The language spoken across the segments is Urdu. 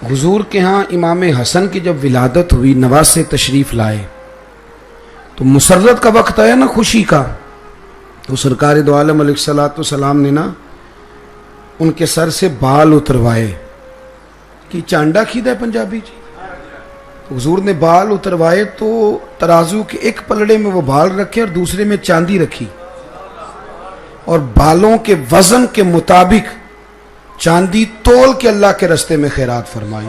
حضور کے ہاں امام حسن کی جب ولادت ہوئی، نواسے تشریف لائے تو مسرت کا وقت آیا نا، خوشی کا، تو سرکار دو عالم علیہ الصلوۃ والسلام نے نا ان کے سر سے بال اتروائے، کہ چانڈا کھیدا ہے پنجابی جی، حضور نے بال اتروائے تو ترازو کے ایک پلڑے میں وہ بال رکھے اور دوسرے میں چاندی رکھی، اور بالوں کے وزن کے مطابق چاندی تول کے اللہ کے رستے میں خیرات فرمائی۔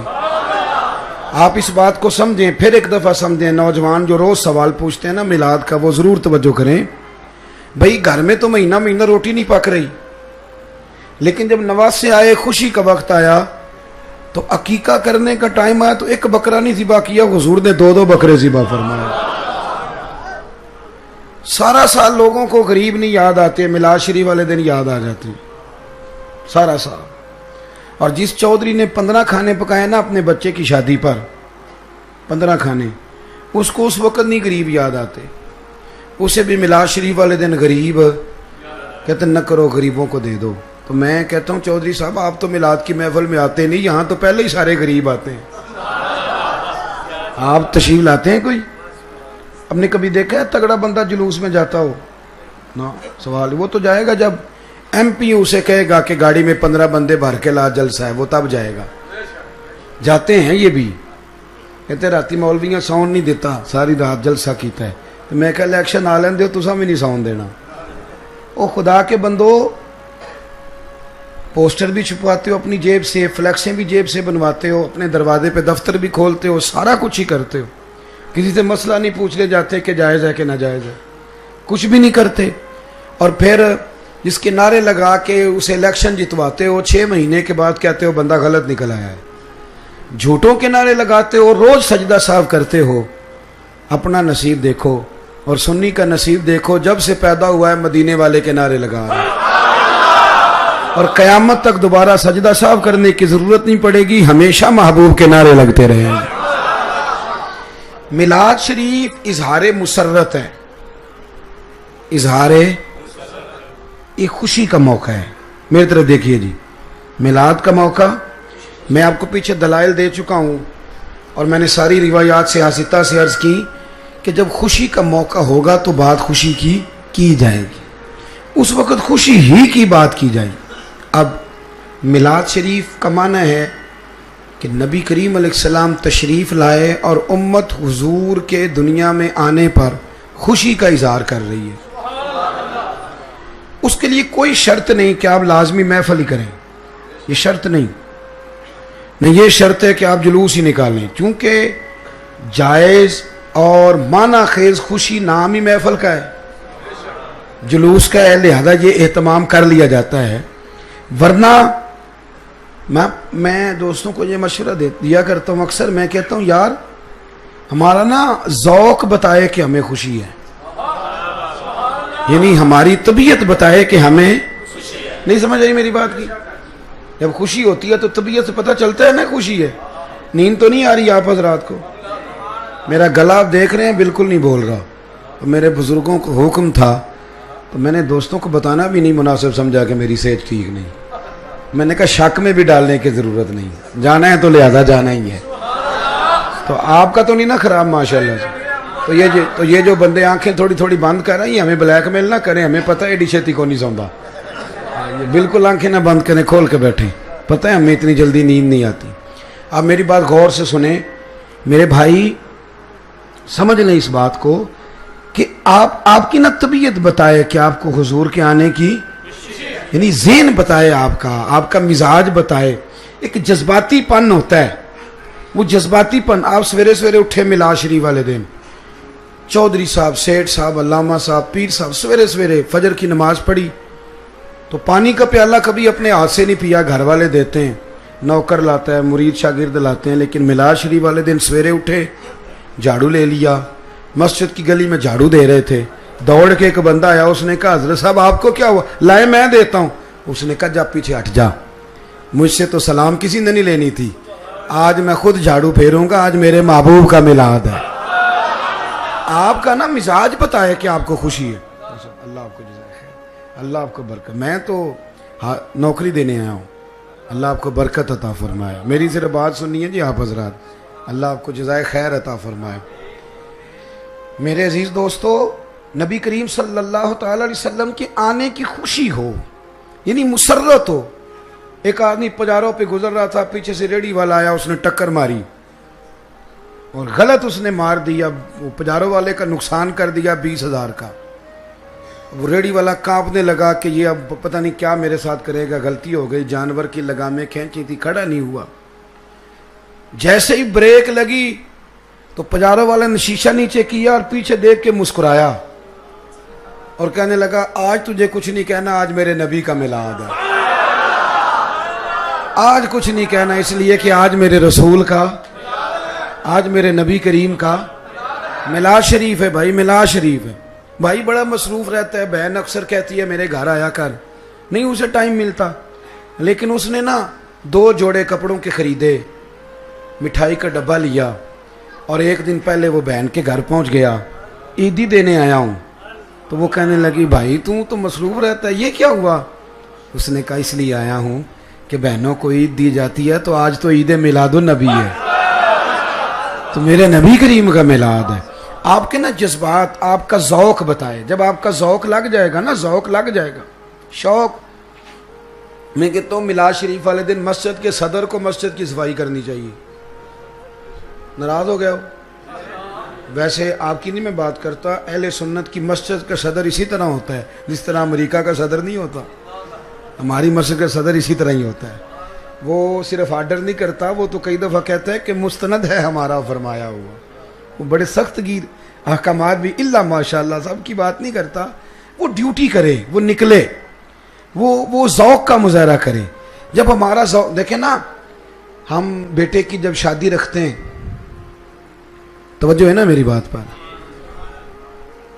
آپ اس بات کو سمجھیں، پھر ایک دفعہ سمجھیں، نوجوان جو روز سوال پوچھتے ہیں نا میلاد کا، وہ ضرور توجہ کریں۔ بھئی گھر میں تو مہینہ مہینہ روٹی نہیں پک رہی، لیکن جب نواسے آئے، خوشی کا وقت آیا تو عقیقہ کرنے کا ٹائم آیا تو ایک بکرا نہیں ذبح کیا، حضور نے دو بکرے ذبح فرمائے۔ سارا سال لوگوں کو غریب نہیں یاد آتے، میلاد شریف والے دن یاد آ جاتے سارا سال۔ اور جس چودھری نے 15 کھانے پکائے نا اپنے بچے کی شادی پر، 15 کھانے، اس کو اس وقت نہیں غریب یاد آتے، اسے بھی میلاد شریف والے دن غریب کہتے نہ کرو، غریبوں کو دے دو۔ تو میں کہتا ہوں چودھری صاحب آپ تو میلاد کی محفل میں آتے نہیں، یہاں تو پہلے ہی سارے غریب آتے ہیں، آپ تشریف لاتے ہیں کوئی؟ ہم نے کبھی دیکھا ہے تگڑا بندہ جلوس میں جاتا ہو؟ نا سوال، وہ تو جائے گا جب ایم پی اسے کہے گا کہ گاڑی میں 15 بندے بھر کے لا، جلسہ ہے، وہ تب جائے گا۔ جاتے ہیں یہ بھی، کہتے راتی مولویاں ساؤنڈ نہیں دیتا، ساری رات جلسہ کیتا ہے، تو میں کہ الیکشن آ لین دیو، تساں بھی نہیں ساؤنڈ دینا۔ او خدا کے بندو، پوسٹر بھی چھپواتے ہو اپنی جیب سے، فلیکسیں بھی جیب سے بنواتے ہو، اپنے دروازے پہ دفتر بھی کھولتے ہو، سارا کچھ ہی کرتے ہو، کسی سے مسئلہ نہیں پوچھنے جاتے کہ جائز ہے کہ ناجائز ہے، کچھ بھی نہیں کرتے، اور پھر جس کے نعرے لگا کے اسے الیکشن جتواتے ہو، 6 مہینے کے بعد کہتے ہو بندہ غلط نکل آیا ہے۔ جھوٹوں کے نعرے لگاتے ہو، روز سجدہ صاف کرتے ہو، اپنا نصیب دیکھو اور سنی کا نصیب دیکھو، جب سے پیدا ہوا ہے مدینے والے کے نعرے لگا رہا ہے، اور قیامت تک دوبارہ سجدہ صاف کرنے کی ضرورت نہیں پڑے گی، ہمیشہ محبوب کے نعرے لگتے رہے۔ میلاد شریف اظہار مسرت ہے، اظہار ایک خوشی کا موقع ہے۔ میری طرف دیکھیے جی، میلاد کا موقع، میں آپ کو پیچھے دلائل دے چکا ہوں، اور میں نے ساری روایات سے حاسطہ سے عرض کی کہ جب خوشی کا موقع ہوگا تو بات خوشی کی جائے گی، اس وقت خوشی ہی کی بات کی جائے گی۔ اب میلاد شریف کا معنی ہے کہ نبی کریم علیہ السلام تشریف لائے اور امت حضور کے دنیا میں آنے پر خوشی کا اظہار کر رہی ہے۔ اس کے لیے کوئی شرط نہیں کہ آپ لازمی محفل ہی کریں، یہ شرط نہیں، یہ شرط ہے کہ آپ جلوس ہی نکالیں، چونکہ جائز اور معنی خیز خوشی نام ہی محفل کا ہے، جلوس کا ہے، لہذا یہ اہتمام کر لیا جاتا ہے۔ ورنہ میں دوستوں کو یہ مشورہ دیا کرتا ہوں، اکثر میں کہتا ہوں یار ہمارا نا ذوق بتائے کہ ہمیں خوشی ہے، یعنی ہماری طبیعت بتائے کہ ہمیں نہیں سمجھ آئی میری بات کی؟ جب خوشی ہوتی ہے تو طبیعت سے پتہ چلتا ہے نا خوشی ہے۔ نیند تو نہیں آ رہی آپ حضرات کو؟ میرا گلا آپ دیکھ رہے ہیں بالکل نہیں بول رہا، تو میرے بزرگوں کو حکم تھا، تو میں نے دوستوں کو بتانا بھی نہیں مناسب سمجھا کہ میری صحت ٹھیک نہیں، میں نے کہا شک میں بھی ڈالنے کی ضرورت نہیں، جانا ہے تو لہذا جانا ہی ہے۔ تو آپ کا تو نہیں نا خراب ماشاءاللہ سے؟ تو یہ جو بندے آنکھیں تھوڑی تھوڑی بند کر رہے ہیں، ہمیں بلیک میل نہ کریں، ہمیں پتہ ہے ایڈی چھتی کو نہیں سوندا، بالکل آنکھیں نہ بند کریں، کھول کے بیٹھیں، پتہ ہے ہمیں اتنی جلدی نیند نہیں آتی۔ آپ میری بات غور سے سنیں میرے بھائی، سمجھ لیں اس بات کو کہ آپ کی نہ طبیعت بتائے کہ آپ کو حضور کے آنے کی، یعنی ذہن بتائے، آپ کا مزاج بتائے، ایک جذباتی پن ہوتا ہے، وہ جذباتی پن، آپ سویرے سویرے اٹھے میلاد شریف والے دن، چودھری صاحب، سیٹھ صاحب، علامہ صاحب، پیر صاحب سویرے سویرے فجر کی نماز پڑھی، تو پانی کا پیالہ کبھی اپنے ہاتھ سے نہیں پیا، گھر والے دیتے ہیں، نوکر لاتا ہے، مرید شاگرد لاتے ہیں، لیکن میلاد شریف والے دن سویرے اٹھے، جھاڑو لے لیا، مسجد کی گلی میں جھاڑو دے رہے تھے، دوڑ کے ایک بندہ آیا، اس نے کہا حضرت صاحب آپ کو کیا ہوا؟ لائے میں دیتا ہوں۔ اس نے کہا جا پیچھے ہٹ جا، مجھ سے تو سلام کسی نے نہیں لینی تھی، آج میں خود جھاڑو پھیروں گا، آج میرے محبوب کا میلاد ہے۔ آپ کا نا مزاج بتائے کہ آپ کو خوشی ہے۔ اللہ آپ کو جزائے خیر، اللہ آپ کو برکت۔ میں تو نوکری دینے آیا ہوں، اللہ آپ کو برکت عطا فرمائے. میری صرف بات سننی ہے جی آپ حضرات. اللہ آپ کو جزائے خیر عطا فرمائے. میرے عزیز دوستو، نبی کریم صلی اللہ تعالی علیہ وسلم کے آنے کی خوشی ہو، یعنی مسرت ہو. ایک آدمی پجاروں پہ گزر رہا تھا، پیچھے سے ریڑھی والا آیا، اس نے ٹکر ماری اور غلط اس نے مار دیا، وہ پجاروں والے کا نقصان کر دیا 20,000 کا. وہ ریڑھی والا کانپنے لگا کہ یہ اب پتہ نہیں کیا میرے ساتھ کرے گا، غلطی ہو گئی، جانور کی لگامیں کھینچی تھی، کھڑا نہیں ہوا. جیسے ہی بریک لگی تو پجاروں والے نے شیشہ نیچے کیا اور پیچھے دیکھ کے مسکرایا اور کہنے لگا آج تجھے کچھ نہیں کہنا، آج میرے نبی کا میلاد ہے. آج کچھ نہیں کہنا اس لیے کہ آج میرے رسول کا، آج میرے نبی کریم کا میلاد شریف ہے. بھائی میلاد شریف ہے. بھائی بڑا مصروف رہتا ہے، بہن اکثر کہتی ہے میرے گھر آیا کر، نہیں اسے ٹائم ملتا. لیکن اس نے نا 2 جوڑے کپڑوں کے خریدے، مٹھائی کا ڈبہ لیا اور ایک دن پہلے وہ بہن کے گھر پہنچ گیا، عیدی دینے آیا ہوں. تو وہ کہنے لگی بھائی تو مصروف رہتا ہے، یہ کیا ہوا؟ اس نے کہا اس لیے آیا ہوں کہ بہنوں کو عید دی جاتی ہے تو آج تو عید میلاد النبی ہے، تو میرے نبی کریم کا میلاد ہے. آپ کے نا جذبات، آپ کا ذوق بتائے. جب آپ کا ذوق لگ جائے گا نا، ذوق لگ جائے گا، شوق. میں کہتا ہوں میلاد شریف والے دن مسجد کے صدر کو مسجد کی صفائی کرنی چاہیے. ناراض ہو گیا ہو؟ ویسے آپ کی نہیں میں بات کرتا، اہل سنت کی مسجد کا صدر اسی طرح ہوتا ہے جس طرح امریکہ کا صدر نہیں ہوتا. ہماری مسجد کا صدر اسی طرح ہی ہوتا ہے. وہ صرف آرڈر نہیں کرتا، وہ تو کئی دفعہ کہتا ہے کہ مستند ہے ہمارا فرمایا ہوا. وہ بڑے سخت گیر احکامات بھی اللہ ماشاءاللہ سب کی بات نہیں کرتا. وہ ڈیوٹی کرے، وہ نکلے، وہ ذوق کا مظاہرہ کرے. جب ہمارا ذوق دیکھیں نا، ہم بیٹے کی جب شادی رکھتے ہیں، توجہ ہے نا میری بات پر،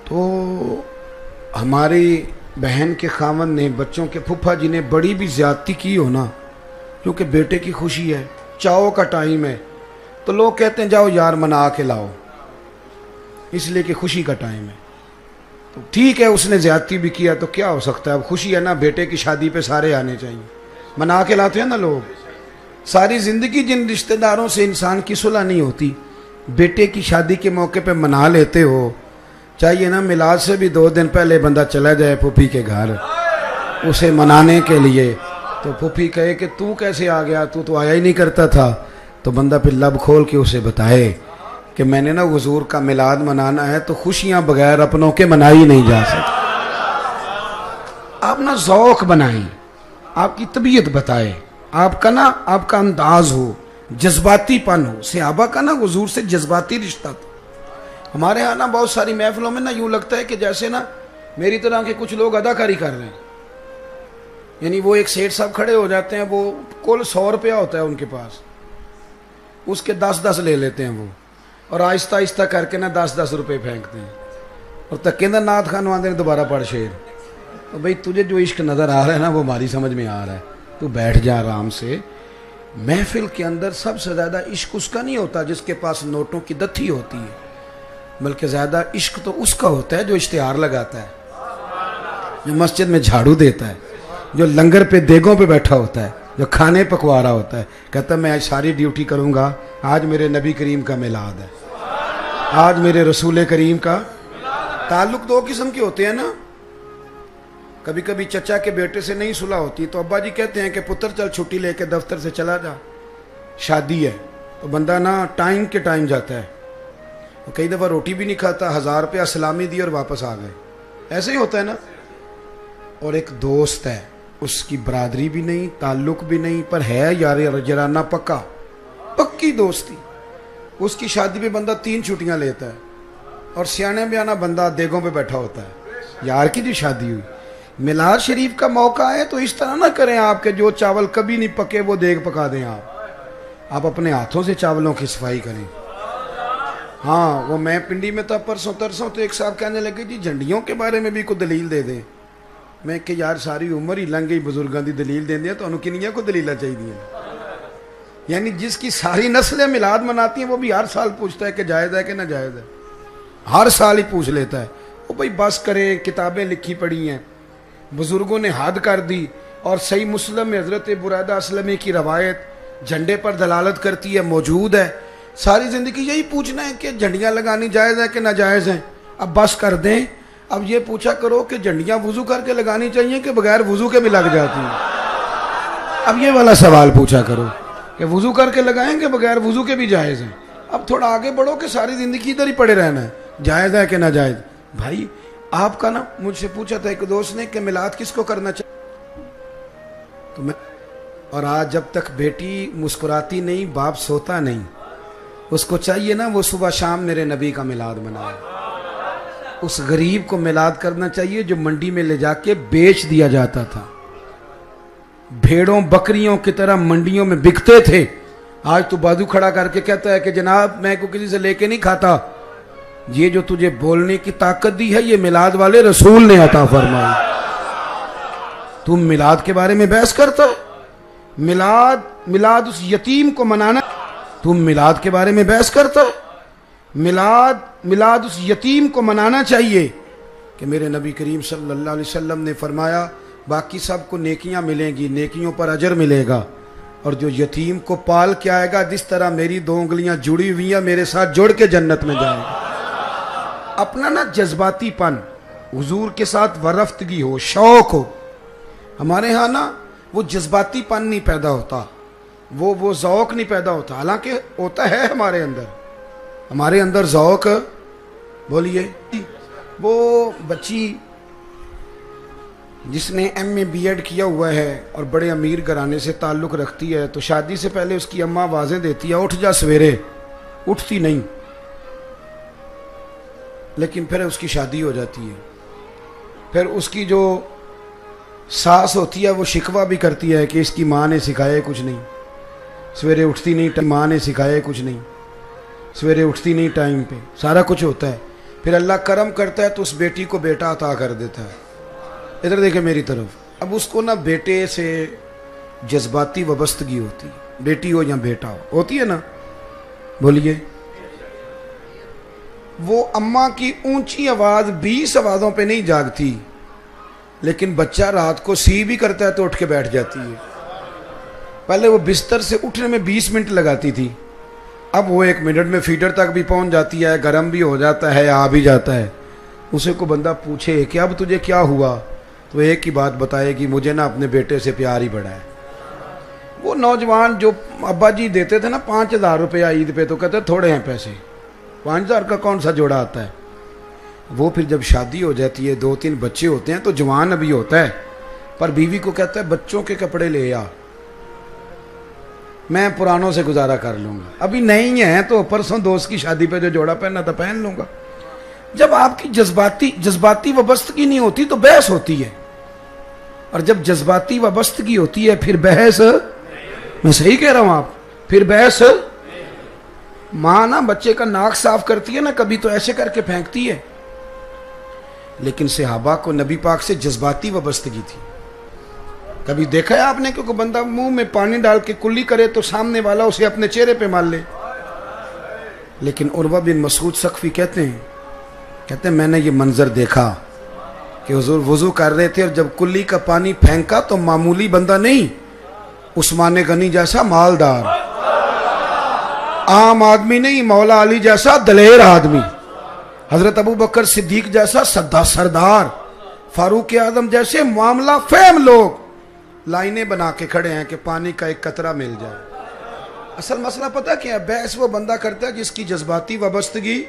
تو ہماری بہن کے خاوند نے، بچوں کے پھپھا جی نے بڑی بھی زیادتی کی ہو نا، کیونکہ بیٹے کی خوشی ہے، چاؤ کا ٹائم ہے، تو لوگ کہتے ہیں جاؤ یار منا کے لاؤ، اس لیے کہ خوشی کا ٹائم ہے. تو ٹھیک ہے اس نے زیادتی بھی کیا تو کیا ہو سکتا ہے، اب خوشی ہے نا، بیٹے کی شادی پہ سارے آنے چاہیے، منا کے لاتے ہیں نا لوگ. ساری زندگی جن رشتہ داروں سے انسان کی صلح نہیں ہوتی، بیٹے کی شادی کے موقع پہ منا لیتے ہو. چاہیے نا میلاد سے بھی 2 دن پہلے بندہ چلا جائے پھوپھی کے گھر اسے منانے کے لیے. تو پھوپھی کہے کہ تو کیسے آ گیا، تو آیا ہی نہیں کرتا تھا، تو بندہ پھر لب کھول کے اسے بتائے کہ میں نے نا حضور کا میلاد منانا ہے، تو خوشیاں بغیر اپنوں کے منائی نہیں جا سکتی. آپ نا ذوق بنائیں، آپ کی طبیعت بتائے، آپ کا انداز ہو، جذباتی پن ہو. صحابہ کا نا حضور سے جذباتی رشتہ تھا. ہمارے ہاں نا بہت ساری محفلوں میں نا یوں لگتا ہے کہ جیسے نا میری طرح کے کچھ لوگ اداکاری کر رہے ہیں. یعنی وہ ایک سیٹھ صاحب کھڑے ہو جاتے ہیں، وہ کل 100 روپیہ ہوتا ہے ان کے پاس، اس کے 10 لے لیتے ہیں وہ، اور آہستہ آہستہ کر کے نا 10 روپے پھینکتے ہیں، اور تکیندر ناتھ خان آتے ہیں دوبارہ پڑھ شعر. تو بھئی تجھے جو عشق نظر آ رہا ہے نا وہ ہماری سمجھ میں آ رہا ہے، تو بیٹھ جا آرام سے. محفل کے اندر سب سے زیادہ عشق اس کا نہیں ہوتا جس کے پاس نوٹوں کی دتھی ہوتی ہے، بلکہ زیادہ عشق تو اس کا ہوتا ہے جو اشتہار لگاتا ہے، جو مسجد میں جھاڑو دیتا ہے، جو لنگر پہ دیگوں پہ بیٹھا ہوتا ہے، جو کھانے پکوا رہا ہوتا ہے، کہتا ہے میں آج ساری ڈیوٹی کروں گا، آج میرے نبی کریم کا میلاد ہے، آج میرے رسول کریم کا. تعلق 2 قسم کے ہوتے ہیں نا. کبھی کبھی چچا کے بیٹے سے نہیں صلح ہوتی تو ابا جی کہتے ہیں کہ پتر چل چھٹی لے کے دفتر سے چلا جا، شادی ہے. تو بندہ نا ٹائم کے ٹائم جاتا ہے، کئی دفعہ روٹی بھی نہیں کھاتا، 1000 روپیہ سلامی دی اور واپس آ گئے، ایسے ہی ہوتا ہے نا. اور ایک دوست ہے، اس کی برادری بھی نہیں، تعلق بھی نہیں، پر ہے یار جرانہ پکی دوستی. اس کی شادی پہ بندہ 3 چھٹیاں لیتا ہے، اور سیانے میں آنا بندہ دیگوں پہ بیٹھا ہوتا ہے، یار کی جو شادی ہوئی. میلاد شریف کا موقع ہے تو اس طرح نہ کریں آپ کے جو چاول کبھی نہیں پکے وہ دیگ پکا دیں. آپ اپنے ہاتھوں سے چاولوں کی صفائی کریں. ہاں وہ میں پنڈی میں تھا پرسوں ترسوں، تو ایک صاحب کہنے لگے جی جھنڈیوں کے بارے میں بھی کوئی دلیل دے دیں. میں کہ یار ساری عمر ہی لنگ گئی بزرگاں دی دلیل دیں دیا تو انہوں کنیاں کو دلیلہ چاہیے. یعنی جس کی ساری نسلیں میلاد مناتی ہیں وہ بھی ہر سال پوچھتا ہے کہ جائز ہے کہ نہ جائز ہے، ہر سال ہی پوچھ لیتا ہے. وہ بھائی بس کرے، کتابیں لکھی پڑی ہیں، بزرگوں نے حد کر دی، اور صحیح مسلم میں حضرت برادہ اسلمی کی روایت جھنڈے پر دلالت کرتی ہے، موجود ہے۔ ساری زندگی یہی پوچھنا ہے کہ جھنڈیاں لگانی جائز ہے کہ ناجائز ہیں، اب بس کر دیں۔ اب یہ پوچھا کرو کہ جھنڈیاں وضو کر کے لگانی چاہیے کہ بغیر وضو کے بھی لگ جاتی ہیں۔ اب یہ والا سوال پوچھا کرو کہ وضو کر کے لگائیں کہ بغیر وضو کے بھی جائز ہیں۔ اب تھوڑا آگے بڑھو کہ ساری زندگی ادھر ہی پڑے رہنا ہے، جائز ہے کہ ناجائز۔ بھائی آپ کا نا مجھ سے پوچھا تھا ایک دوست نے کہ میلاد کس کو کرنا چاہیے، تو میں اور آج جب تک بیٹی مسکراتی نہیں باپ سوتا نہیں، اس کو چاہیے نا وہ صبح شام میرے نبی کا میلاد منائے۔ اس غریب کو میلاد کرنا چاہیے جو منڈی میں لے جا کے بیچ دیا جاتا تھا، بھیڑوں بکریوں کی طرح منڈیوں میں بکتے تھے۔ آج تو بازو کھڑا کر کے کہتا ہے کہ جناب میں کو کسی سے لے کے نہیں کھاتا۔ یہ جو تجھے بولنے کی طاقت دی ہے یہ میلاد والے رسول نے عطا فرمائی۔ تم میلاد کے بارے میں بحث کرتا ہے؟ میلاد اس یتیم کو منانا، تم میلاد کے بارے میں بحث کرتا ہے؟ میلاد اس یتیم کو منانا چاہیے کہ میرے نبی کریم صلی اللہ علیہ وسلم نے فرمایا باقی سب کو نیکیاں ملیں گی، نیکیوں پر اجر ملے گا، اور جو یتیم کو پال کے آئے گا جس طرح میری دو انگلیاں جڑی ہوئی ہیں میرے ساتھ جڑ کے جنت میں جائے گا۔ اپنا نا جذباتی پن، حضور کے ساتھ ورفتگی ہو، شوق ہو۔ ہمارے ہاں نا وہ جذباتی پن نہیں پیدا ہوتا، وہ ذوق نہیں پیدا ہوتا، حالانکہ ہوتا ہے ہمارے اندر ذوق۔ بولیے وہ بچی جس نے ایم اے بی ایڈ کیا ہوا ہے اور بڑے امیر گھرانے سے تعلق رکھتی ہے، تو شادی سے پہلے اس کی اماں آوازیں دیتی ہے اٹھ جا سویرے، اٹھتی نہیں، لیکن پھر اس کی شادی ہو جاتی ہے۔ پھر اس کی جو ساس ہوتی ہے وہ شکوہ بھی کرتی ہے کہ اس کی ماں نے سکھایا کچھ نہیں، سویرے اٹھتی نہیں، ماں نے سکھایا کچھ نہیں، سویرے اٹھتی نہیں ٹائم پہ، سارا کچھ ہوتا ہے۔ پھر اللہ کرم کرتا ہے تو اس بیٹی کو بیٹا عطا کر دیتا ہے۔ ادھر دیکھیں میری طرف، اب اس کو نا بیٹے سے جذباتی وابستگی ہوتی ہے، بیٹی ہو یا بیٹا ہو، ہوتی ہے نا؟ بولیے وہ اماں کی اونچی آواز 20 آوازوں پہ نہیں جاگتی، لیکن بچہ رات کو سی بھی کرتا ہے تو اٹھ کے بیٹھ جاتی ہے۔ پہلے وہ بستر سے اٹھنے میں 20 منٹ لگاتی تھی، اب وہ 1 منٹ میں فیڈر تک بھی پہنچ جاتی ہے، گرم بھی ہو جاتا ہے، آ بھی جاتا ہے۔ اسے کو بندہ پوچھے کہ اب تجھے کیا ہوا، تو ایک ہی بات بتائے گی مجھے نا اپنے بیٹے سے پیار ہی بڑھا ہے۔ وہ نوجوان جو ابا جی دیتے تھے نا 5000 روپیہ عید پہ، تو کہتے تھوڑے ہیں پیسے، 5000 کا کون سا جوڑا آتا ہے۔ وہ پھر جب شادی ہو جاتی ہے، 2-3 بچے ہوتے ہیں تو جوان ابھی ہوتا ہے، پر بیوی کو کہتا ہے بچوں کے کپڑے لے آ، میں پرانوں سے گزارا کر لوں گا، ابھی نہیں ہے تو پرسوں دوست کی شادی پہ جو جوڑا پہننا تھا پہن لوں گا۔ جب آپ کی جذباتی وابستگی نہیں ہوتی تو بحث ہوتی ہے، اور جب جذباتی وابستگی ہوتی ہے پھر بحث، میں صحیح کہہ رہا ہوں آپ، پھر بحث۔ ماں نا بچے کا ناک صاف کرتی ہے نا، کبھی تو ایسے کر کے پھینکتی ہے، لیکن صحابہ کو نبی پاک سے جذباتی وابستگی تھی۔ کبھی دیکھا ہے آپ نے کہ کوئی بندہ منہ میں پانی ڈال کے کلی کرے تو سامنے والا اسے اپنے چہرے پہ مال لے؟ لیکن عروہ بن مسعود ثقفی کہتے ہیں میں نے یہ منظر دیکھا کہ حضور وضو کر رہے تھے اور جب کلی کا پانی پھینکا تو معمولی بندہ نہیں، عثمان غنی جیسا مالدار، عام آدمی نہیں، مولا علی جیسا دلیر آدمی، حضرت ابو بکر صدیق جیسا سردار، فاروق اعظم جیسے معاملہ فہم لوگ لائنیں بنا کے کھڑے ہیں کہ پانی کا ایک قطرہ مل جائے۔ اصل مسئلہ پتہ کیا ہے؟ بحث وہ بندہ کرتا ہے جس کی جذباتی وابستگی،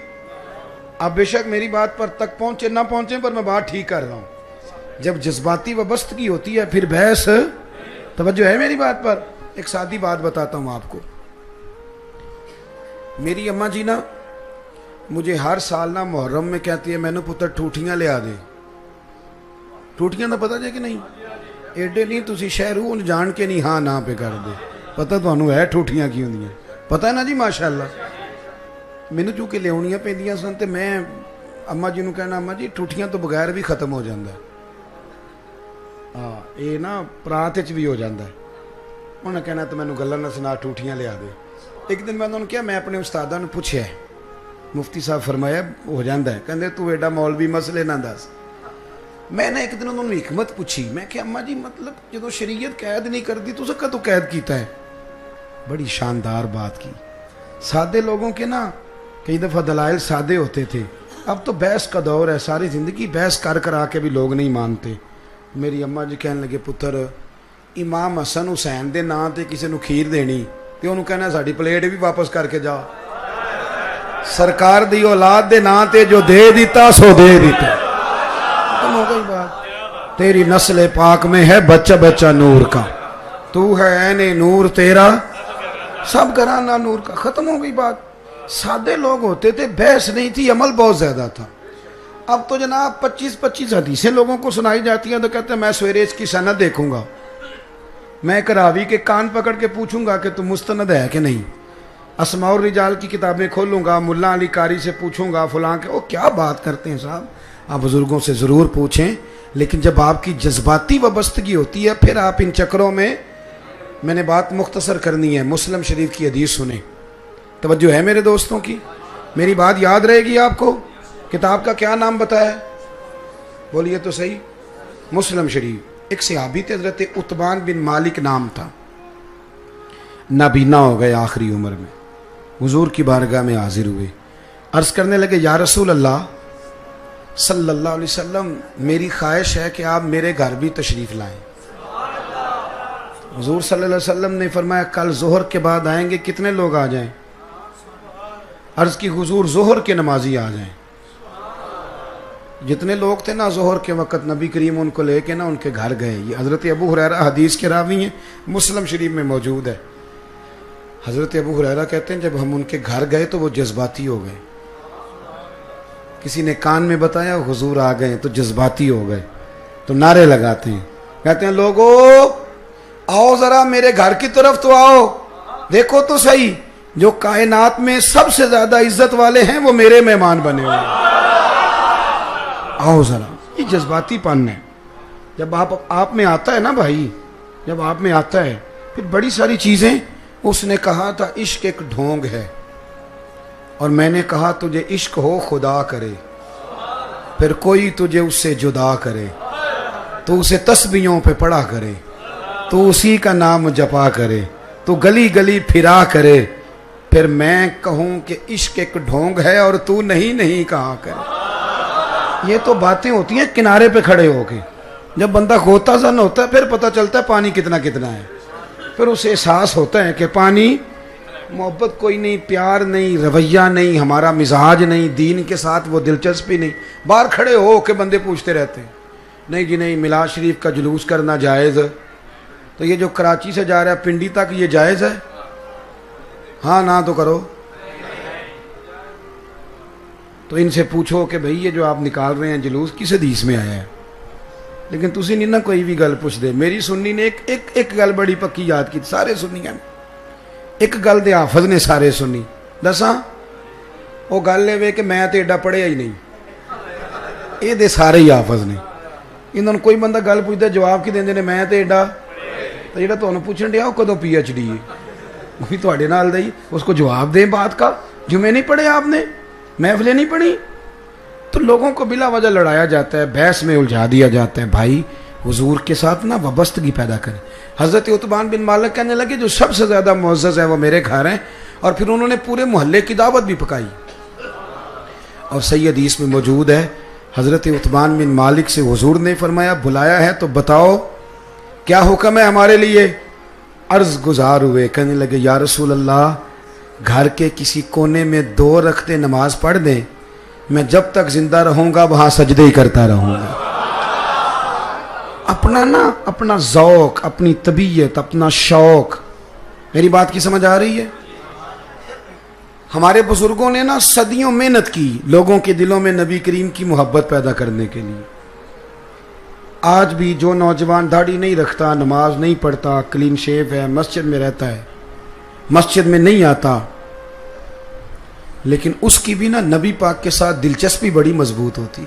آپ بے شک میری بات پر تک پہنچے نہ پہنچے پر میں بات ٹھیک کر رہا ہوں۔ جب جذباتی وابستگی ہوتی ہے پھر بحث، توجہ ہے میری بات پر؟ ایک سادی بات بتاتا ہوں آپ کو۔ میری اماں جی نا مجھے ہر سال نا محرم میں کہتی ہے مینو پتر ٹھوٹیاں لے آ دے۔ ٹھوٹیاں تو پتہ جائے کہ نہیں؟ ایڈے نہیں تسی شہروں جان کے نہیں ہاں نہ پہ کر دے، پتہ تو انہوں ہے ٹھوٹیاں کی ہوندیاں، پتہ ہے نا جی ماشاءاللہ۔ مینو چونکہ لیاونیاں پیندیاں سن تے میں اماں جی نو کہنا اماں جی ٹھوٹیاں تو بغیر بھی ختم ہو جاندہ ہے، ہاں یہ نا پرات وچ بھی ہو جاندہ ہے۔ انہوں نے کہنا تو مینو گلاں نہ سنا ٹھوٹیاں لے آ دے۔ ایک دن میں انہوں نے کیا، میں اپنے استاداں نے پوچھا ہے، مفتی صاحب فرمایا ہو جاندہ ہے، کہندے تو ایڈا مولوی مسئلے نہ دس۔ میں نے ایک دن انہوں نے حکمت پوچھی, میں کہ اماں جی مطلب جدو شریعت قید نہیں کرتی تو سکا تو قید کیتا ہے. بڑی شاندار بات کی. سادے لوگوں کے نا کئی دفعہ دلائل سادے ہوتے تھے, اب تو بحث کا دور ہے, ساری زندگی بحث کر آ کے بھی لوگ نہیں مانتے. میری اماں جی کہنے لگے پتر امام حسن حسین دے نام تے کسی نو کھیر دینی تے انہوں کہنا ساڈی پلیٹ بھی واپس کر کے جا. سرکار دی اولاد دے نام تے جو دے دیتا سو دے دیتا. ختم ہو گئی بات. تیری نسل پاک میں ہے بچہ بچہ نور کا, تو ہے عین نور تیرا سب گھرانہ نور کا. ختم ہو گئی بات. سادے لوگ ہوتے تھے, بحث نہیں تھی, عمل بہت زیادہ تھا. اب تو جناب 25 حدیثیں لوگوں کو سنائی جاتی ہیں تو کہتے ہیں میں سویرے اس کی سند دیکھوں گا, میں ایک راوی کے کان پکڑ کے پوچھوں گا کہ تم مستند ہے کہ نہیں, اسماء الرجال کی کتابیں کھولوں گا, ملا علی قاری سے پوچھوں گا, فلاں کے. وہ کیا بات کرتے ہیں صاحب, آپ بزرگوں سے ضرور پوچھیں, لیکن جب آپ کی جذباتی وابستگی ہوتی ہے پھر آپ ان چکروں میں نے بات مختصر کرنی ہے. مسلم شریف کی حدیث سنیں, توجہ ہے میرے دوستوں کی, میری بات یاد رہے گی آپ کو. کتاب کا کیا نام بتایا ہے, بولیے تو صحیح. مسلم شریف. ایک صحابی تھے حضرت عتبان بن مالک نام تھا, نابینا ہو گئے آخری عمر میں, حضور کی بارگاہ میں حاضر ہوئے, عرض کرنے لگے یا رسول اللہ صلی اللہ علیہ وسلم میری خواہش ہے کہ آپ میرے گھر بھی تشریف لائیں. حضور صلی اللہ علیہ وسلم نے فرمایا کل ظہر کے بعد آئیں گے, کتنے لوگ آ جائیں؟ عرض کی حضور ظہر کے نمازی آ جائیں. جتنے لوگ تھے نا ظہر کے وقت نبی کریم ان کو لے کے نا ان کے گھر گئے. یہ حضرت ابو ہریرہ حدیث کے راوی ہیں, مسلم شریف میں موجود ہے. حضرت ابو ہریرہ کہتے ہیں جب ہم ان کے گھر گئے تو وہ جذباتی ہو گئے. کسی نے کان میں بتایا حضور آ گئے تو جذباتی ہو گئے, تو نعرے لگاتے ہیں, کہتے ہیں لوگو آؤ ذرا میرے گھر کی طرف تو آؤ, دیکھو تو صحیح جو کائنات میں سب سے زیادہ عزت والے ہیں وہ میرے مہمان بنے ہوئے ہیں, آؤ ذرا. یہ جذباتی پن ہے. جب آپ میں آتا ہے نا بھائی, جب آپ میں آتا ہے پھر بڑی ساری چیزیں. اس نے کہا تھا عشق ایک ڈھونگ ہے, اور میں نے کہا تجھے عشق ہو خدا کرے, پھر کوئی تجھے اس سے جدا کرے, تو اسے تسبیحوں پہ پڑھا کرے, تو اسی کا نام جپا کرے, تو گلی گلی پھرا کرے, پھر میں کہوں کہ عشق ایک ڈھونگ ہے اور تو نہیں کہا کرے. یہ تو باتیں ہوتی ہیں کنارے پہ کھڑے ہو کے. جب بندہ غوطہ زن ہوتا ہے پھر پتہ چلتا ہے پانی کتنا ہے, پھر اسے احساس ہوتا ہے کہ پانی محبت کوئی نہیں, پیار نہیں, رویہ نہیں, ہمارا مزاج نہیں, دین کے ساتھ وہ دلچسپی نہیں. باہر کھڑے ہو کے بندے پوچھتے رہتے ہیں نہیں جی نہیں میلاد شریف کا جلوس کرنا جائز, تو یہ جو کراچی سے جا رہا ہے پنڈی تک یہ جائز ہے؟ ہاں نہ تو کرو. تو ان سے پوچھو کہ بھئی یہ جو آپ نکال رہے ہیں جلوس کس حدیث میں آیا ہے؟ لیکن تسی نہیں نہ کوئی بھی گل پوچھ دے. میری سنی نے ایک گل بڑی پکی یاد کی, سارے سنیاں نے ایک گل دے حافظ نے سارے سنی. دساں وہ گل ہے کہ میں تے ایڈا پڑھیا ہی نہیں, یہ دے سارے ہی حافظ نے. انہوں نے کوئی بندہ گل پوچھتا جواب کی دیندے نے میں تے ایڈا, تو جہاں تمہیں پوچھن ڈیا وہ کدوں پی ایچ ڈی ہے, وہ بھی تھوڑے نال دئی, اس کو جواب دیں بات کا. جمعے نہیں پڑھے آپ نے, محفلیں نہیں پڑھی, تو لوگوں کو بلا وجہ لڑایا جاتا ہے, بحث میں الجھا دیا جاتا ہے. بھائی حضور کے ساتھ نا وابستگی پیدا کریں. حضرت عتبان بن مالک کہنے لگے جو سب سے زیادہ معزز ہے وہ میرے گھر ہیں, اور پھر انہوں نے پورے محلے کی دعوت بھی پکائی. اور صحیح حدیث میں موجود ہے حضرت عتبان بن مالک سے حضور نے فرمایا بلایا ہے تو بتاؤ کیا حکم ہے ہمارے لیے. عرض گزار ہوئے, کہنے لگے یا رسول اللہ گھر کے کسی کونے میں 2 رکعتیں نماز پڑھ دیں, میں جب تک زندہ رہوں گا وہاں سجدے ہی کرتا رہوں گا. اپنا ذوق, اپنی طبیعت, اپنا شوق. میری بات کی سمجھ آ رہی ہے؟ ہمارے بزرگوں نے نا صدیوں محنت کی لوگوں کے دلوں میں نبی کریم کی محبت پیدا کرنے کے لیے. آج بھی جو نوجوان داڑھی نہیں رکھتا, نماز نہیں پڑھتا, کلین شیو ہے, مسجد میں رہتا ہے, مسجد میں نہیں آتا, لیکن اس کی بھی نا نبی پاک کے ساتھ دلچسپی بڑی مضبوط ہوتی.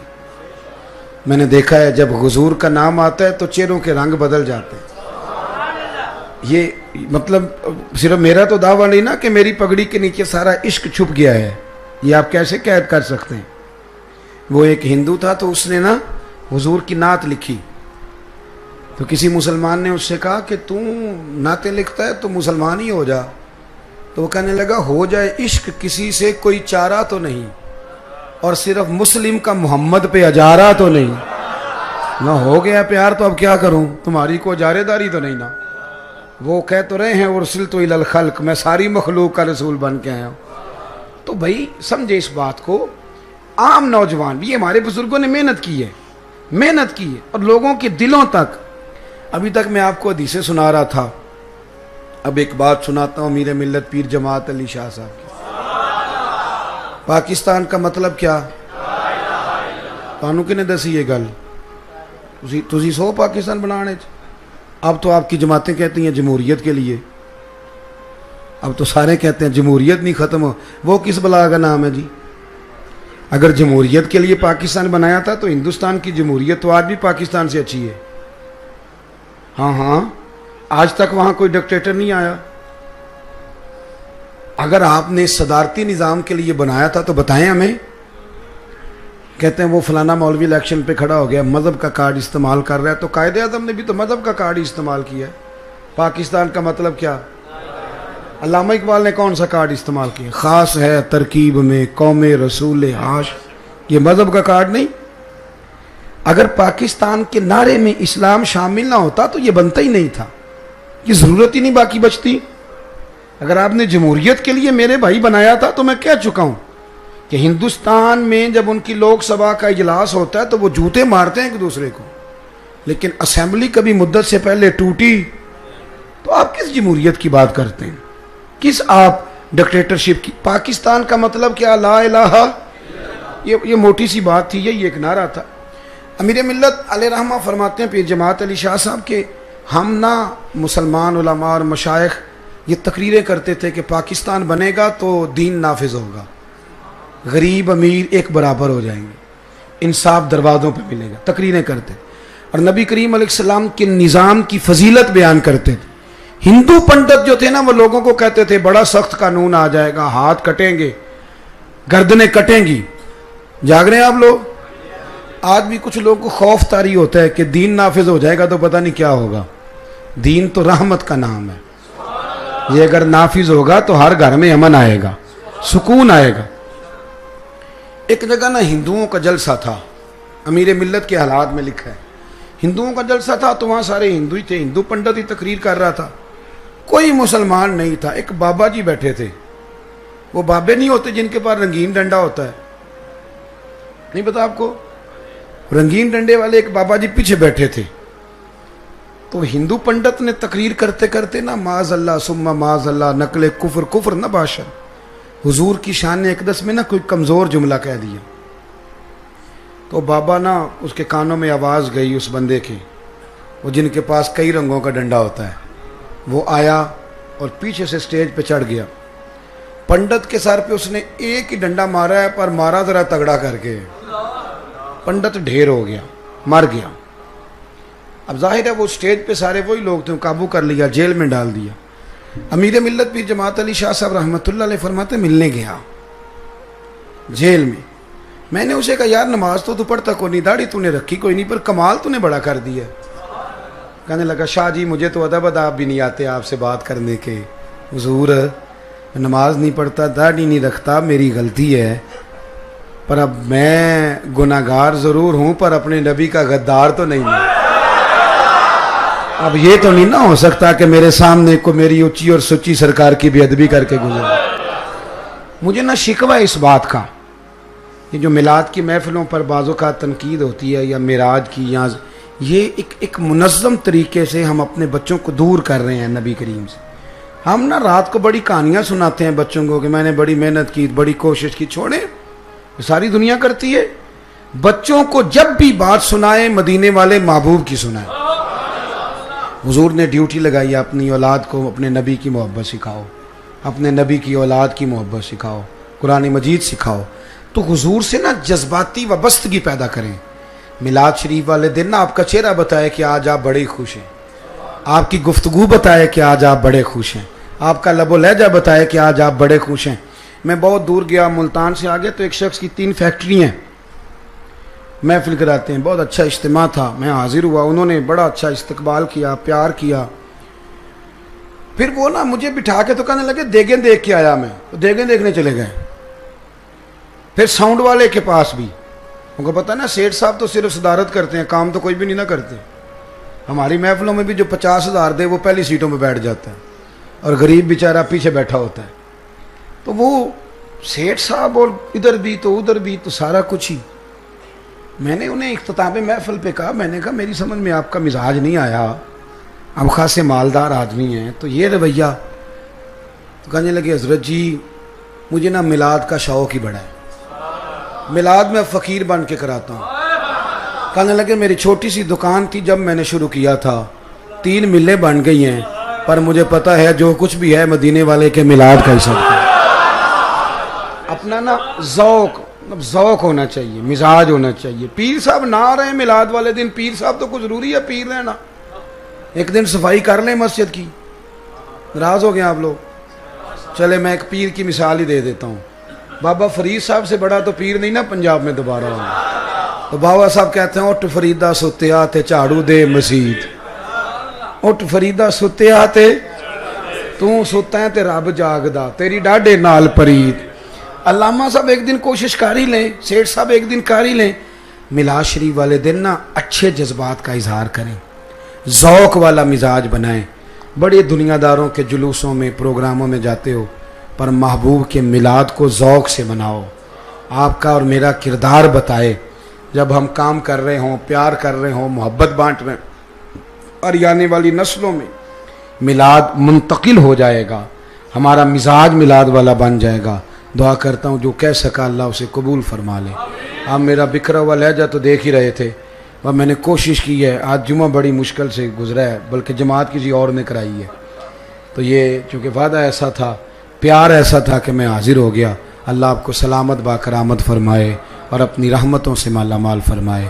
میں نے دیکھا ہے جب حضور کا نام آتا ہے تو چہروں کے رنگ بدل جاتے ہیں. یہ مطلب صرف میرا تو دعویٰ نہیں نا کہ میری پگڑی کے نیچے سارا عشق چھپ گیا ہے, یہ آپ کیسے قید کر سکتے ہیں. وہ ایک ہندو تھا تو اس نے نا حضور کی نعت لکھی تو کسی مسلمان نے اس سے کہا کہ تو نعتیں لکھتا ہے تو مسلمان ہی ہو جا. تو وہ کہنے لگا ہو جائے عشق کسی سے کوئی چارہ تو نہیں, اور صرف مسلم کا محمد پہ اجارہ تو نہیں. نہ ہو گیا پیار تو اب کیا کروں, تمہاری کو اجارے داری تو نہیں نا. وہ کہہ تو رہے ہیں ارسلت الی الخلق, میں ساری مخلوق کا رسول بن کے آیا ہوں. تو بھائی سمجھے اس بات کو. عام نوجوان بھی, ہمارے بزرگوں نے محنت کی ہے, محنت کی ہے, اور لوگوں کے دلوں تک. ابھی تک میں آپ کو حدیثیں سنا رہا تھا, اب ایک بات سناتا ہوں امیر ملت پیر جماعت علی شاہ صاحب کی. پاکستان کا مطلب کیا, تانوں کنے دسی یہ گل, تسی سو پاکستان بنانے. اب تو آپ کی جماعتیں کہتی ہیں جمہوریت کے لیے, اب تو سارے کہتے ہیں جمہوریت نہیں ختم ہو. وہ کس بلا کا نام ہے جی؟ اگر جمہوریت کے لیے پاکستان بنایا تھا تو ہندوستان کی جمہوریت تو آج بھی پاکستان سے اچھی ہے. ہاں, آج تک وہاں کوئی ڈکٹیٹر نہیں آیا. اگر آپ نے صدارتی نظام کے لیے بنایا تھا تو بتائیں ہمیں. کہتے ہیں وہ فلانا مولوی الیکشن پہ کھڑا ہو گیا, مذہب کا کارڈ استعمال کر رہا ہے. تو قائد اعظم نے بھی تو مذہب کا کارڈ استعمال کیا ہے. پاکستان کا مطلب کیا؟ علامہ اقبال نے کون سا کارڈ استعمال کیا؟ خاص ہے ترکیب میں قوم رسول عاش. یہ مذہب کا کارڈ نہیں. اگر پاکستان کے نعرے میں اسلام شامل نہ ہوتا تو یہ بنتا ہی نہیں تھا, یہ ضرورت ہی نہیں باقی بچتی. اگر آپ نے جمہوریت کے لیے میرے بھائی بنایا تھا تو میں کہہ چکا ہوں کہ ہندوستان میں جب ان کی لوک سبھا کا اجلاس ہوتا ہے تو وہ جوتے مارتے ہیں ایک دوسرے کو, لیکن اسمبلی کبھی مدت سے پہلے ٹوٹی. تو آپ کس جمہوریت کی بات کرتے ہیں, کس آپ ڈکٹیٹرشپ کی؟ پاکستان کا مطلب کیا؟ لا الہ. یہ موٹی سی بات تھی, یہی ایک نعرہ تھا. امیر ملت علیہ رحمہ فرماتے ہیں پیر جماعت علی شاہ صاحب کہ ہم نہ مسلمان علماء اور مشائخ یہ تقریریں کرتے تھے کہ پاکستان بنے گا تو دین نافذ ہوگا, غریب امیر ایک برابر ہو جائیں گے, انصاف دروازوں پہ ملے گا. تقریریں کرتے اور نبی کریم علیہ السلام کے نظام کی فضیلت بیان کرتے تھے. ہندو پنڈت جو تھے نا, وہ لوگوں کو کہتے تھے بڑا سخت قانون آ جائے گا, ہاتھ کٹیں گے, گردنیں کٹیں گی. جاگ رہے ہیں آپ لوگ؟ آج بھی کچھ لوگوں کو خوف طاری ہوتا ہے کہ دین نافذ ہو جائے گا تو پتہ نہیں کیا ہوگا. دین تو رحمت کا نام ہے, یہ اگر نافذ ہوگا تو ہر گھر میں امن آئے گا, سکون آئے گا. ایک جگہ نا ہندوؤں کا جلسہ تھا, امیر ملت کے حالات میں لکھا ہے. ہندوؤں کا جلسہ تھا تو وہاں سارے ہندو ہی تھے, ہندو پنڈت ہی تقریر کر رہا تھا, کوئی مسلمان نہیں تھا. ایک بابا جی بیٹھے تھے, وہ بابے نہیں ہوتے جن کے پاس رنگین ڈنڈا ہوتا ہے, نہیں پتا آپ کو؟ رنگین ڈنڈے والے ایک بابا جی پیچھے بیٹھے تھے. تو ہندو پنڈت نے تقریر کرتے کرتے نا معاذ اللہ ثم معاذ اللہ نقل کفر نہ باشد, حضور کی شان اقدس میں نا کوئی کمزور جملہ کہہ دیا. تو بابا نا اس کے کانوں میں آواز گئی اس بندے کی, وہ جن کے پاس کئی رنگوں کا ڈنڈا ہوتا ہے, وہ آیا اور پیچھے سے سٹیج پہ چڑھ گیا. پنڈت کے سر پہ اس نے ایک ہی ڈنڈا مارا ہے, پر مارا ذرا تگڑا کر کے. پنڈت ڈھیر ہو گیا, مر گیا. اب ظاہر ہے وہ سٹیج پہ سارے وہی لوگ تھے, قابو کر لیا, جیل میں ڈال دیا. امیر ملت پیر جماعت علی شاہ صاحب رحمۃ اللہ علیہ فرماتے ملنے گیا جیل میں. میں نے اسے کہا یار نماز تو پڑھتا کوئی نہیں, داڑھی تو نے رکھی کوئی نہیں, پر کمال تو نے بڑا کر دیا. کہنے لگا شاہ جی مجھے تو ادب بھی نہیں آتے آپ سے بات کرنے کے. حضور نماز نہیں پڑھتا, داڑھی نہیں رکھتا, میری غلطی ہے, پر اب میں گناہگار ضرور ہوں پر اپنے نبی کا غدار تو نہیں ہوں. اب یہ تو نہیں نہ ہو سکتا کہ میرے سامنے کو میری اونچی اور سچی سرکار کی بے ادبی کر کے گزرے. مجھے نہ شکوہ اس بات کا, یہ جو میلاد کی محفلوں پر بعض اوقات تنقید ہوتی ہے یا معراج کی, یا یہ ایک منظم طریقے سے ہم اپنے بچوں کو دور کر رہے ہیں نبی کریم سے. ہم نا رات کو بڑی کہانیاں سناتے ہیں بچوں کو کہ میں نے بڑی محنت کی, بڑی کوشش کی. چھوڑیں, ساری دنیا کرتی ہے. بچوں کو جب بھی بات سنائے مدینے والے محبوب کی سنائے. حضور نے ڈیوٹی لگائی ہے اپنی اولاد کو اپنے نبی کی محبت سکھاؤ, اپنے نبی کی اولاد کی محبت سکھاؤ, قرآن مجید سکھاؤ. تو حضور سے نا جذباتی وابستگی پیدا کریں. میلاد شریف والے دن نا آپ کا چہرہ بتائے کہ آج آپ بڑے خوش ہیں, آپ کی گفتگو بتائے کہ آج آپ بڑے خوش ہیں, آپ کا لب و لہجہ بتائے کہ آج آپ بڑے خوش ہیں. میں بہت دور گیا, ملتان سے آگے, تو ایک شخص کی 3 فیکٹری ہیں. محفل کراتے ہیں. بہت اچھا اجتماع تھا, میں حاضر ہوا, انہوں نے بڑا اچھا استقبال کیا, پیار کیا. پھر وہ نا مجھے بٹھا کے تو کہنے لگے دیگیں دیکھ کے آیا میں, تو دیگیں دیکھنے چلے گئے. پھر ساؤنڈ والے کے پاس بھی, ان کو پتہ نا سیٹھ صاحب تو صرف صدارت کرتے ہیں, کام تو کوئی بھی نہیں نہ کرتے. ہماری محفلوں میں بھی جو 50,000 دے وہ پہلی سیٹوں پہ بیٹھ جاتا ہے اور غریب بیچارہ پیچھے بیٹھا ہوتا ہے. تو وہ سیٹھ صاحب اور ادھر بھی تو ادھر بھی تو سارا کچھ ہی. میں نے انہیں اختتام محفل پہ کہا, میں نے کہا میری سمجھ میں آپ کا مزاج نہیں آیا, ہم خاصے مالدار آدمی ہیں تو یہ رویہ. تو کہنے لگے حضرت جی مجھے نا میلاد کا شوق ہی بڑا ہے, میلاد میں فقیر بن کے کراتا ہوں. کہنے لگے میری چھوٹی سی دکان تھی جب میں نے شروع کیا تھا, 3 ملیں بن گئی ہیں, پر مجھے پتہ ہے جو کچھ بھی ہے مدینے والے کے میلاد کا ہی سب ہے. اپنا نا ذوق ہونا چاہیے, مزاج ہونا چاہیے. پیر صاحب نہ آ رہے ہیں میلاد والے دن, پیر صاحب تو کچھ ضروری ہے پیر رہنا. ایک دن صفائی کر لیں مسجد کی. ناراض ہو گئے آپ لوگ؟ چلے میں ایک پیر کی مثال ہی دے دیتا ہوں. بابا فرید صاحب سے بڑا تو پیر نہیں نا پنجاب میں دوبارہ ہوگا. تو بابا صاحب کہتے ہیں اٹھ فریدا ستیا تے جھاڑو دے مسجد, اٹھ فریدا ستیا تے تو ستا ہے تے رب جاگدا, تیری ڈاڈے نال پرید. علامہ صاحب ایک دن کوشش کر ہی لیں, سیٹھ صاحب ایک دن کر ہی لیں, میلاد شریف والے دن نا اچھے جذبات کا اظہار کریں, ذوق والا مزاج بنائیں. بڑے دنیا داروں کے جلوسوں میں پروگراموں میں جاتے ہو, پر محبوب کے میلاد کو ذوق سے مناؤ. آپ کا اور میرا کردار بتائے, جب ہم کام کر رہے ہوں, پیار کر رہے ہوں, محبت بانٹ رہے ہیں, اور آنے والی نسلوں میں میلاد منتقل ہو جائے گا, ہمارا مزاج میلاد والا بن جائے گا. دعا کرتا ہوں جو کہہ سکا اللہ اسے قبول فرما لے. آپ میرا بکھرا ہوا لہجہ تو دیکھ ہی رہے تھے, اور میں نے کوشش کی ہے. آج جمعہ بڑی مشکل سے گزرا ہے, بلکہ جماعت کسی اور نے کرائی ہے. تو یہ چونکہ وعدہ ایسا تھا, پیار ایسا تھا کہ میں حاضر ہو گیا. اللہ آپ کو سلامت با کرامت فرمائے اور اپنی رحمتوں سے مالا مال فرمائے.